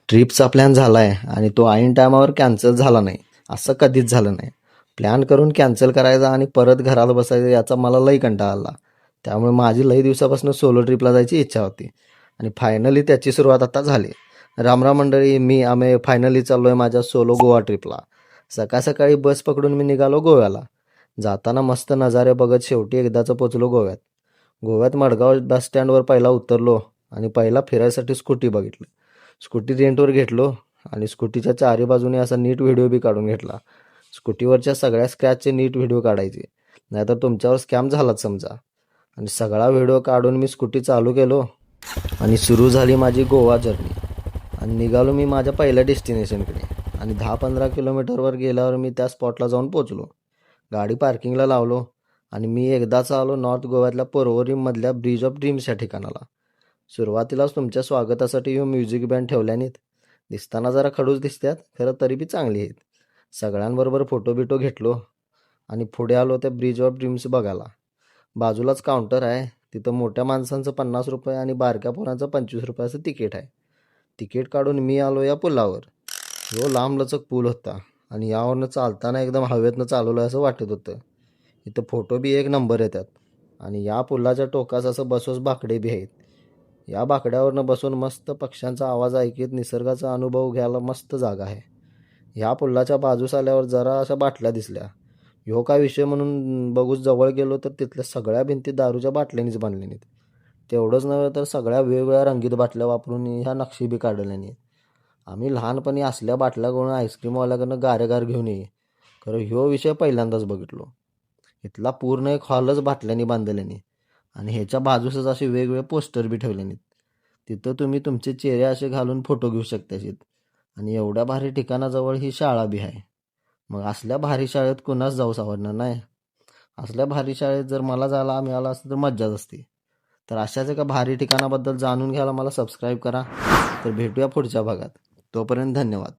ट्रिपचा plan झाला आहे आणि तो ऐन टायमावर कॅन्सल झाला नाही. असं कधीच झालं नाही. प्लॅन करून कॅन्सल करायचा आणि परत घरात बसायचं याचा मला लई कंटाळा आला. त्यामुळे माझी लई दिवसापासून सोलो ट्रिपला जायची इच्छा होती आणि फायनली त्याची सुरुवात आता झाली. रामराम मंडळी, आम्ही फायनली चाललो आहे माझ्या सोलो गोवा ट्रिपला. सकाळ सकाळी बस पकडून मी निघालो गोव्याला. जाताना मस्त नजारे बघत शेवटी एकदाचं पोचलो गोव्यात. गोव्यात मडगाव बस स्टँडवर पहिला उतरलो आणि पहिला फिरायसाठी स्कूटी बघितली. स्कूटी रेंटवर घेतलो आणि स्कूटीच्या चारी बाजूने असा नीट व्हिडिओ बी काढून घेतला. स्कूटीवरच्या सगळ्या स्क्रॅचचे नीट व्हिडिओ काढायचे, नाहीतर तुमच्यावर स्कॅम झालाच समजा. आणि सगळा व्हिडिओ काढून मी स्कूटी चालू केलो आणि सुरू झाली माझी गोवा जर्नी. आणि निघालो मी माझ्या पहिल्या डेस्टिनेशनकडे. आणि 10-15 किलोमीटरवर गेल्यावर मी त्या स्पॉटला जाऊन पोचलो. गाडी पार्किंगला लावलो आणि मी एकदाच आलो नॉर्थ गोव्यातल्या पोरवोरीममधल्या ब्रिज ऑफ ड्रीम्स या ठिकाणाला. सुरुवातीलाच तुमच्या स्वागतासाठी ह्यो म्युझिक बँड ठेवल्यानीत. दिसताना जरा खडूस दिसतात, खरं तरी बी चांगली आहेत. सगळ्यांबरोबर फोटो बिटो घेतलो आणि पुढे आलो त्या ब्रिज ऑफ ड्रीम्स बघायला. बाजूलाच काउंटर आहे. तिथं मोठ्या माणसांचं 50 रुपये आणि बारक्या पोरांचं 25 रुपयाचं तिकीट आहे. तिकीट काढून मी आलो या पुलावर. ह्यो लांबलचक पूल होता आणि यावरनं चालताना एकदम हवेतनं चालवलं असं वाटत होतं. इथं फोटो बी एक नंबर येतात. आणि या पुलाच्या टोकास असं बसोस बाकडे बी आहेत. या बाकड्यावरनं बसून मस्त पक्ष्यांचा आवाज ऐकत निसर्गाचा अनुभव घ्यायला मस्त जागा आहे. ह्या पुलाच्या बाजूस आल्यावर जरा अशा बाटल्या दिसल्या. ह्यो काय विषय म्हणून बघूच जवळ गेलो तर तिथल्या सगळ्या भिंती दारूच्या बाटल्यांनीच बांधल्यानीत. तेवढंच नव्हे तर सगळ्या वेगवेगळ्या रंगीत बाटल्या वापरून ह्या नक्षी बी काढल्यानी. आम्ही लहानपणी असल्या बाटल्या करून आईस्क्रीमवाल्याकडनं गारेगार घेऊन ये, खरं ह्यो विषय पहिल्यांदाच बघितलो. इथला पूर्ण एक हॉलच बाटल्यांनी बांधल्यानी आणि ह्याच्या बाजूसच असे वेगवेगळे पोस्टर बी ठेवल्यानीत. तिथं तुम्ही तुमचे चेहरे असे घालून फोटो घेऊ शकताशीत. आणि एवढ्या भारी ठिकाणाजवळ ही शाळा बी आहे. मग असल्या भारी शाळेत कुणाच जाऊस आवडणार नाही. असल्या भारी शाळेत जर मला जायला मिळालं असतं तर मज्जाच असते. तर अशाच एका भारी ठिकाणाबद्दल जाणून घ्यायला मला सबस्क्राईब करा. तर भेटूया पुढच्या भागात. तोपर्यंत धन्यवाद.